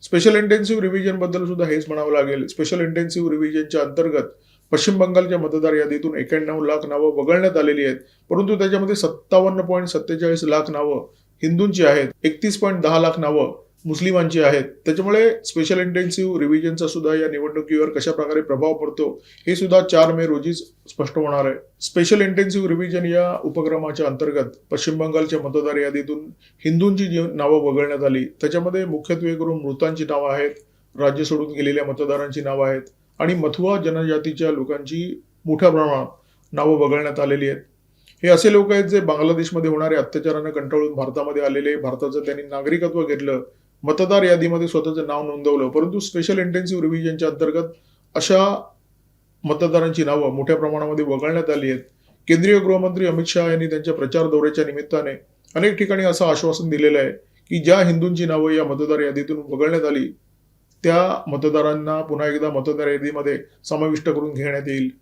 Special intensive revision बद्दल सुद्धा हेच म्हणावं लागेल. स्पेशल इंटेन्सिव्ह रिव्हिजनच्या अंतर्गत पश्चिम बंगालच्या मतदार यादीतून 91 लाख नावं वगळण्यात आलेली आहेत. परंतु त्याच्यामध्ये 57.47 लाख नावं हिंदूंची आहेत. 31.10 लाख नावं मुस्लिमांची आहेत. त्याच्यामुळे स्पेशल इंटेन्सिव्ह रिव्हिजनचा सुद्धा या निवडणुकीवर कशा प्रकारे प्रभाव पडतो हे सुद्धा 4 मे रोजीच स्पष्ट होणार आहे. स्पेशल इंटेन्सिव्ह रिव्हिजन या उपक्रमाच्या अंतर्गत पश्चिम बंगालच्या मतदार यादीतून हिंदूंची जी नावं वगळण्यात आली त्याच्यामध्ये मुख्यत्वे करून मृतांची नावं आहेत, राज्य सोडून गेलेल्या मतदारांची नावं आहेत आणि मथुआ जनजातीच्या लोकांची मोठ्या प्रमाणात नावं वगळण्यात आलेली आहेत. हे असे लोक आहेत जे बांगलादेशमध्ये होणाऱ्या अत्याचाराने कंटाळून भारतामध्ये आलेले, भारताचं त्यांनी नागरिकत्व घेतलं, मतदार यादीमध्ये स्वतःचं नाव नोंदवलं, परंतु स्पेशल इंटेन्सिव्ह रिव्हिजनच्या अंतर्गत अशा मतदारांची नावं मोठ्या प्रमाणामध्ये वगळण्यात आली आहेत. केंद्रीय गृहमंत्री अमित शहा यांनी त्यांच्या प्रचार दौऱ्याच्या निमित्ताने अनेक ठिकाणी असं आश्वासन दिलेलं आहे की ज्या हिंदूंची नावं या मतदार यादीतून वगळण्यात आली त्या मतदारांना पुन्हा एकदा मतदार यादीमध्ये समाविष्ट करून घेण्यात येईल.